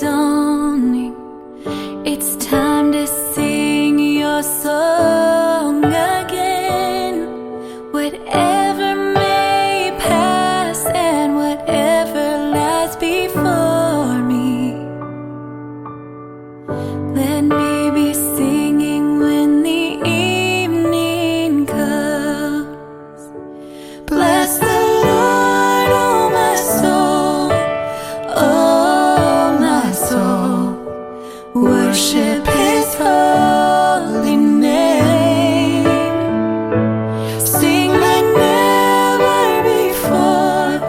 dawning. It's time to sing your song again. Whatever may pass and whatever lies before me, let me be singing when the evening comes. Bless the Lord, oh my soul, oh my soul. Worship His holy name. Sing like never before,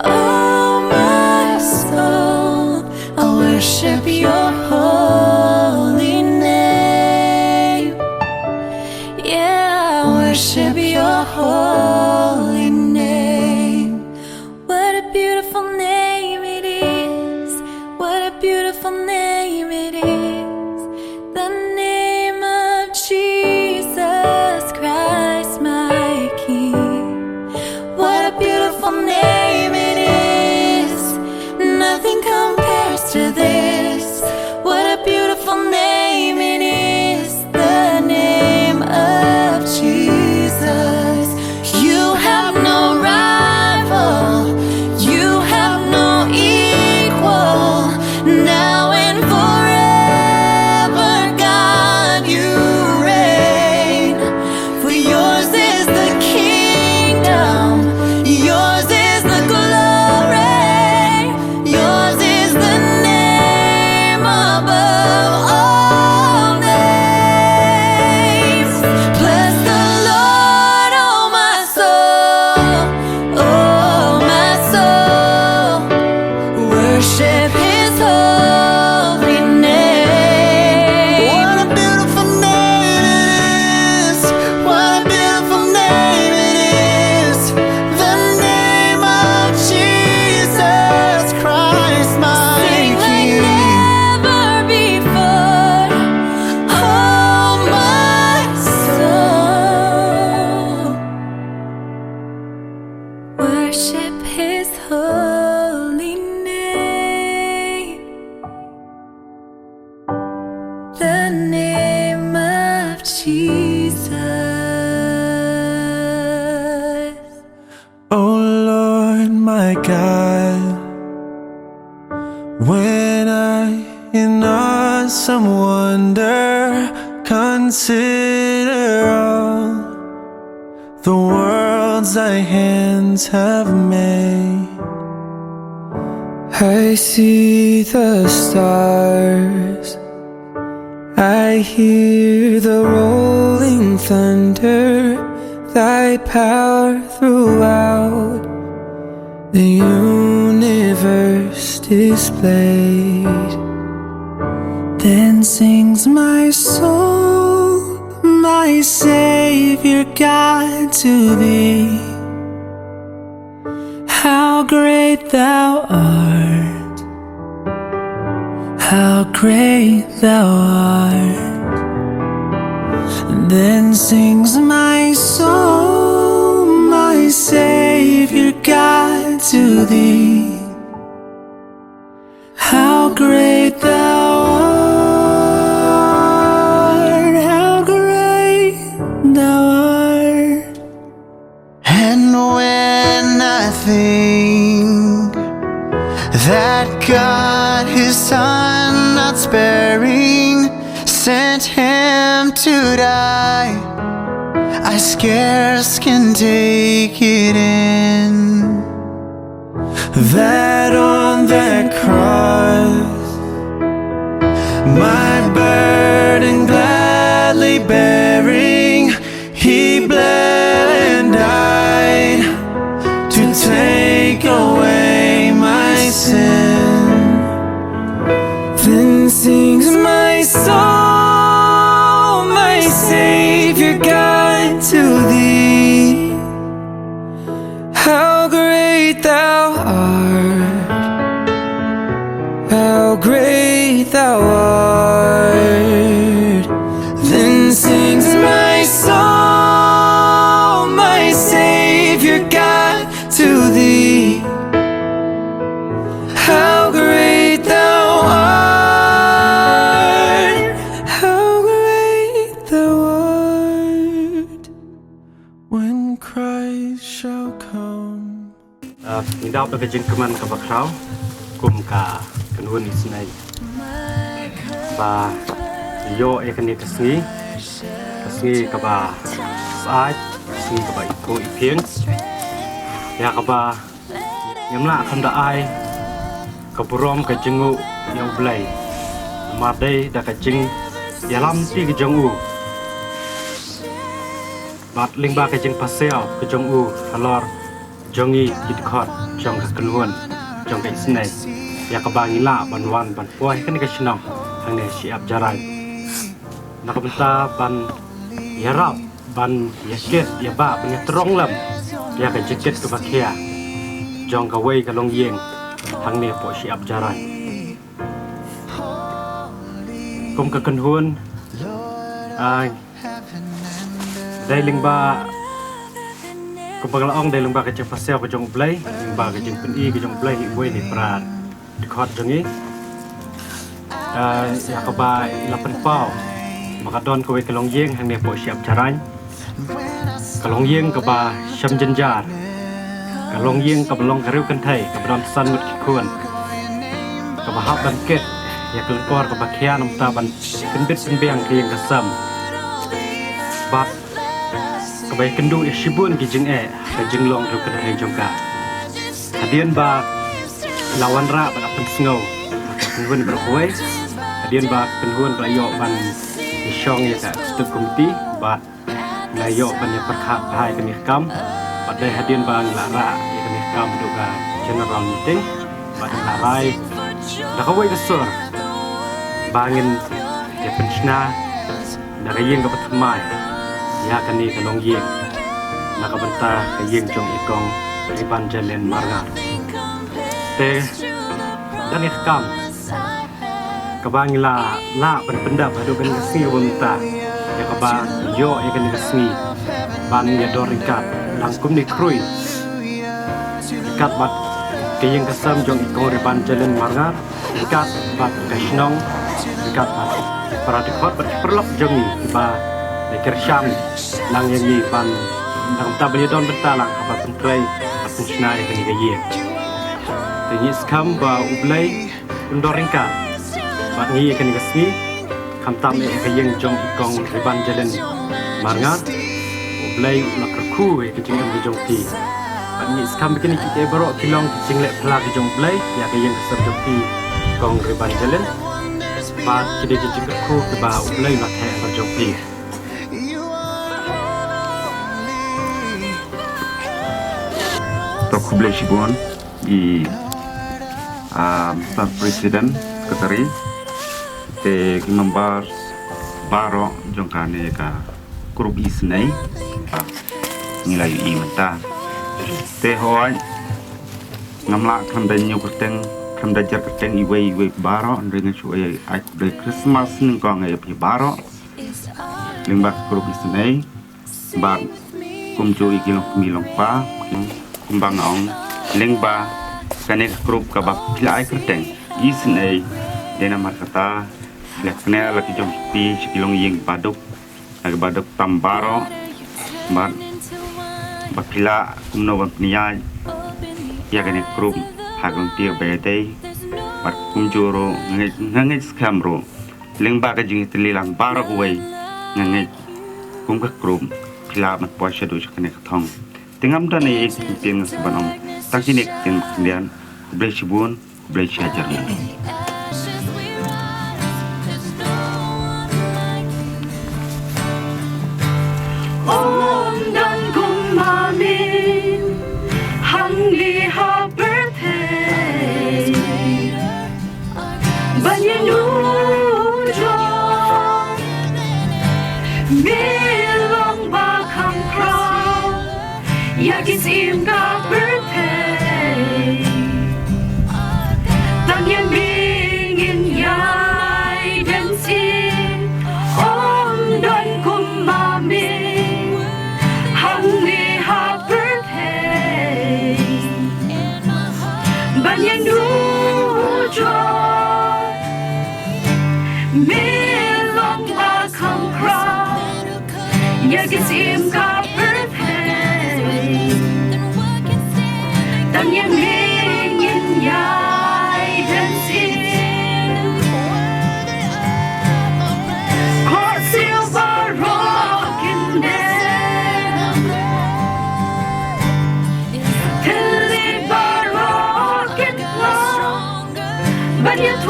oh my soul. I'll worship your holy name. Yeah, I'll worship your holy name. What a beautiful name it is. What a beautiful name it is. The name of Jesus Christ, my King. What a beautiful name it is. Nothing compares to this. What a beautiful name it is. The name of Jesus. You have no rival. You have no equal. Now and forever, God, you reign. For yours is the kingdom. Yours is the glory. Yours is the name above all names. Bless the Lord, oh my soul, oh my soul. Worship His holy name. What a beautiful name it is. What a beautiful name it is. The name of Jesus Christ, my Sing like King. never before, oh my soul. Worship His holy name. The name of Jesus. Oh Lord, my God, when I in awesome wonder consider all the worlds thy hands have made, I see the stars, I hear the rolling thunder, thy power throughout the universe displayed. Then sings my soul, my Savior God, to thee. How great thou art, how great thou art. Then sings my soul, my Savior God, to thee. How great thou art, how great thou art. And when I think that God His Son, not sparing, sent Him to die, I scarce can take it in. That on that cross, my burden gladly bearing, He bled and died to take away my sin. Then sings my soul, my Savior God, to thee. How great thou art, how great thou art. Then sings my soul, my Savior God, to thee. How great thou ke jengkeman ke bakrau kum ka kenun isnai ba yo ekani kesni ke ba sai kesni ke ba iko ipieng ya ke ba nyamla kham da ai ke burom ke jengu yang blai madai da ke jeng yalam ti ke jengu bat ling ba ke jeng pasel ke jengu alor jongi kit khot jong ka kenun jong ka isnai ya ke ba ngila ban wan ban poi kan ke sinong hang ne siap jarai nak benta ban yarap ban yaket ya ba ban terong lam ya ke jaket ke bakia jong ka wei ka long yeng hang ne po siap jarai kum ka kenun dai ling ba ko baglaong dai ling ba ka che pasel ka jong blai ling ba ka jeng pen i ka jong blai hi wei ni pran khot jongi ya ka ba lapan pau maka don ko ke long yeng hang ne po siap jaran ka long yeng ka ba sham janjar ka long yeng ka long ka riu kan thai ka don san mut ki khun ka ba hab ban ket ya ka kor ka ba khia nam ta ban ken bit sen beng ki ka sam ba ka ba kendu ya shibun ki jeng ka jeng long riu kan thai jong ka hadian ba lawan ra ban apen sngau kenun berkuai hadian ba kenun ba yo ban Isong ya tak stuk komiti bat layo ban ya perkhat hai kami kam bat dai hadian bang lara ya kami kam duga general meeting bat larai da kawai kesur bangin ya penchna da kayeng ka patmai ya kani kalong yeng na ka banta kayeng jong ikong riban jalen marga te dan ikam kabang la pendap adu kan kesni wonta ya kabang yo ikan kesni ban ya doringkat langkum ni krui ikat bat kayeng kesam jong ikong riban jalan margar ikat bat kasnong ikat bat para dikot bat perlok jongi ba lekir syam lang yang yi ban nang tabli don bentalang apa pentrai atun snai kan ni gaye tingi skam ba ublai undoringkat bat ngi kan kesni kam tam e kayeng jong ikong riban jalan marnga ublai nak ku e kejing ke jong ti bat ngi skam kini kita baro kilong kejing le pla ke jong blai ya kayeng kesar jong ti kong riban jalan bat kide kejing ke ku ke ba ublai nak he ber jong ti tok ublai shibon di Pak Presiden Katari te kimambar baro jongkane ka grup isnai nilai i mata te hoy ngamla kam da nyu kerteng kam da jar kerteng i wei baro dengan cuai ai de Christmas ning ko ngai pi baro limba grup isnai ba kum joi kilong milong pa kumbang ong lingba kane grup ka ba pilai kerteng isnai dena markata lekne lagi jom pi kilong yeng baduk tambaro bat bakila kumno ban pnia ya kane grup hagung tia bete bat kumjoro ngangai skamro lengba ka jing tililang baro wei ngangai kum ka grup pila mat poisha do kane thong tingam dan e ting sebanong takinik ting kendian blesibun bleshajar Yakisim ka birthday Tang yang bingin yai dancing Om don kumami Hang ni ha birthday Banyan du joy Milong ba kang crowd Yakisim ka birthday Tang yang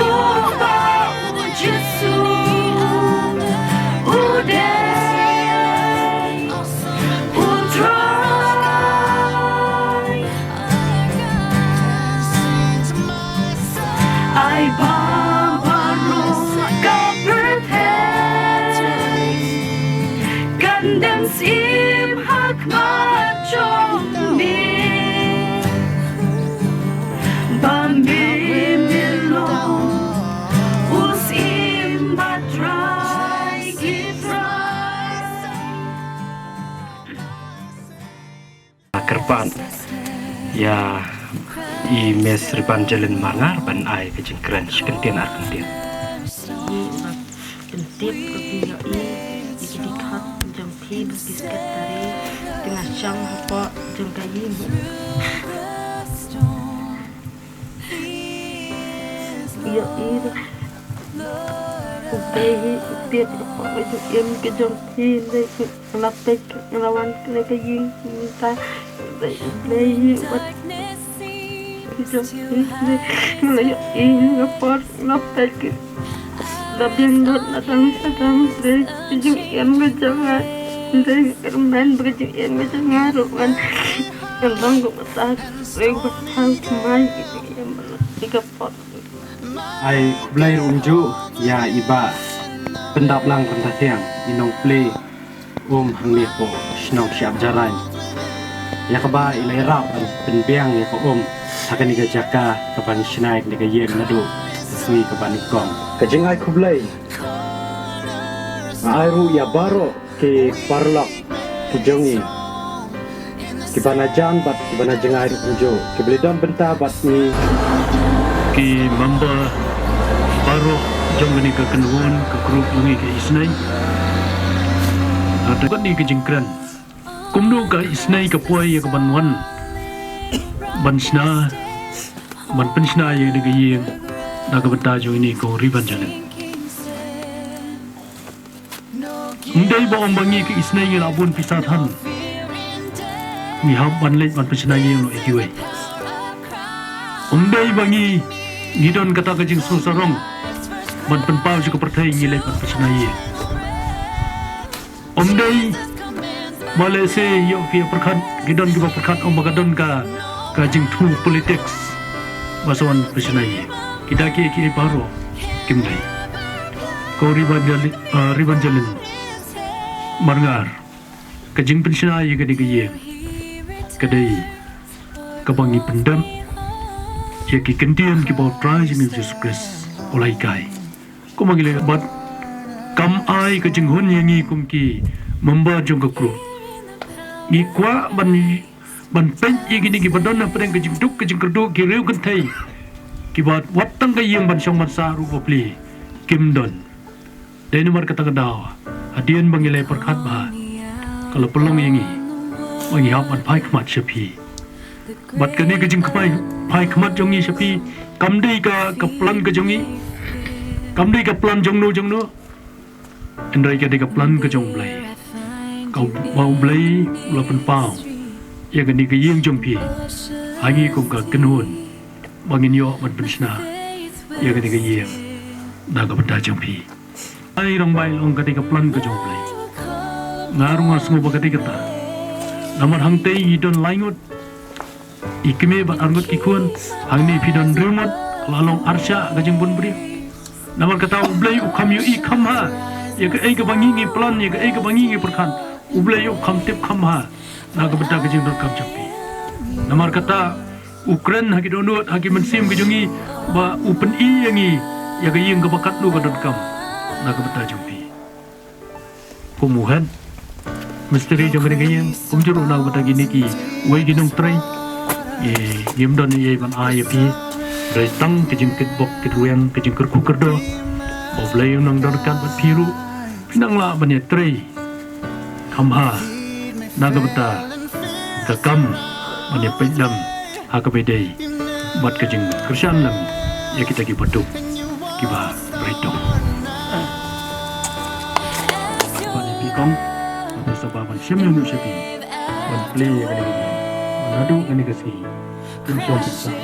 Kuba Jesu Ude Utrai Ai Babaru Gaberthe Gandam Sim Hakmat Jombi Bambi Milo Usim Batrai Gifrai Kerpan ya i mes riban jalan mangar ban ai ke jengkran sekentian arkentian Kentip kepiyo dikat jam ti bisket tari tengah cang apa jam kayi ya ubehi tiap apa itu yang ke jam ti le lapek ngelawan kena kayi minta ubehi buat jam ti mulai ngapar lapek Dabing dot natang dari ujung yang berjangan dari kerman berujung yang berjangan ruan yang bangku besar lewat hal kemai yang tiga pot ai blai unju ya iba pendap lang pentatiang inong play hang ni ko snong siap jalan ya kaba ilai rap penbiang ya ko hakan ni jaka kapan snai ni yen nadu sui kapan ikong kajeng ai kublai ai ru ya baro ke parlak ke jongi ke banajan bat ke banajeng ai unjo ke beledam benta bat ni ki mamba baro jong ni ke kenwon ke grup lungi ke isnai ada kan ni ke jengkran kumno ka isnai ke puai ya ke banwan bansna ban pensna ya de ge naga beta jo ini ko riban jalan ndai ba ombangi ke isnai ngel abun pisathan ni hab ban le ban pensna ye no ikiwe ndai bangi ngidon kata ke jing susarong ban penpau jo ke perthai ngile ban pensna ye ndai male se yo ki perkhat ngidon ki perkhat ombagadon ka jing thu politics basawan pensna ye kita ki baru kimdai ko riban jalin marngar kajing pensiona ye gadi ye kadai kabangi pendam ye ki kentian ki bau trai ni Jesus Christ olai kai ko mangile bat kam ai kajing hun ye ngi kum ki memba jong ka kru ni kwa ban pen ye gini ki badon na preng kajing duk kajing kerdu ki reu kan thai kibat watang ka yang bansong mansa rupa pli kimdon deni mar kata kedaw hadian bangilai perkhat ba kalau pelong yangi wangi hap man pai khmat shapi bat kani ka jing khmai pai khmat jongi shapi kamdei ka plan ka jongi kamdei ka plan jongno andai ka de ka plan ka jong blai kau bau blai lapan pau ya kani ka yang jong pi hangi ko ka kenun bangin yo man pensna ya ketika ye naga benda jampi ai rong bai long ketika plan ke jong play ngarung asngo ba ketika ta namar hang tei idon laingot ikme ba arngot kikun hang ni pidon remat lalong arsha gajeng bun bri namar kata ublai ukam yo ikam ha ya ke ai ke bangi ngi plan ya ke ai ke bangi ngi perkan ublai yo kam tip kam ha naga benda gajeng dor kam jampi namar kata Ukraine haki donut haki mensim kejungi ba open yangi ya ga yeng bakat lu ga kam na ga beta jumpi kumuhan misteri jong ga yeng kumjuru na beta gini ki wei ginung trai ye yem don ye ban ai pi rai tang kejing kit bok kit ruyan kejing ker kuker do bo blai nang dor kan bat piru pinang la ban ye trai kamha na ga beta ka kam ban ye pedam hakabedai bat kejing kersan lam ya kita ki baduk ki ba berito ban pikong ban sabab ban sim yang sepi ban play ya kali ini nadu ini kasi kun so bisa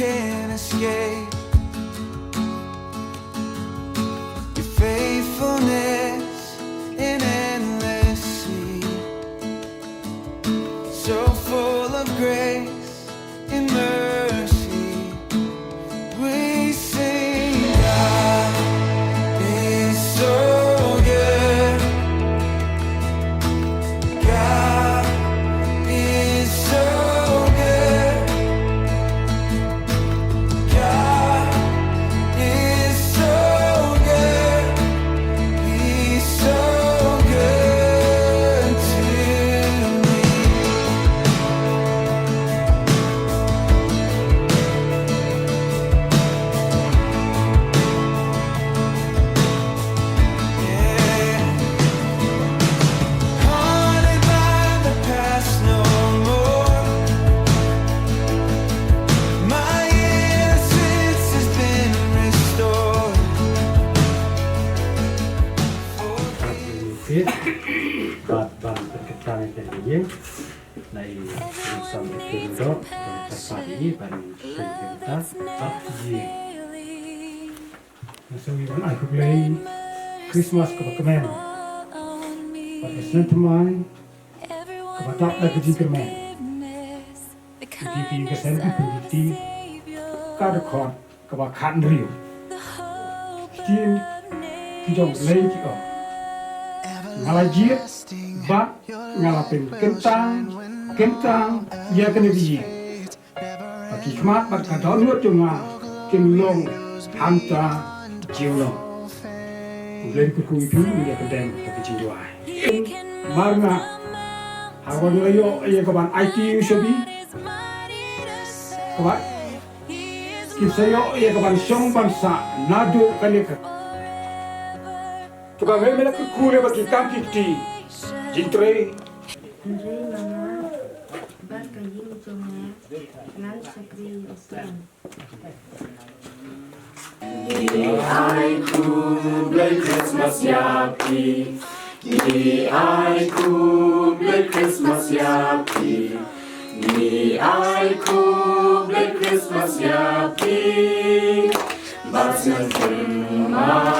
can't escape. Your faithfulness an endless sea, so full of grace and mercy. We sing, God is so good. God is so good. God is so good. He's so good to me. Yeah. Haunted by the past no more. My innocence has been restored. ครับบาทบานเป็นกระจายแต่เยี่ยงในรูปสามเกินรถแต่ปารีบันเป็นเกินตัดตัดเยี่ยง So we want to play Christmas kepada pada sentimen kepada lagi jingkerman di kesan di kada kon kepada kan rio stin kijong lay kiko ngalajir ba ngalapin kentang ya kena biji bagi kemat bagi donut cuma kimlong hanta jiulong Ulen kuku itu dia kedem tapi cinduai. Marna hawan layo ia kawan IT usabi. Kawan kisayo ia kawan song bangsa nado kanika. Tuka memela kuku le bagi kampiti. Jintre Andre mama bar kaying cuma nan sakri Islam. Blake Christmas yapi, ni aiku Blake Christmas yapi, ni aiku Blake Christmas yapi, basyan firma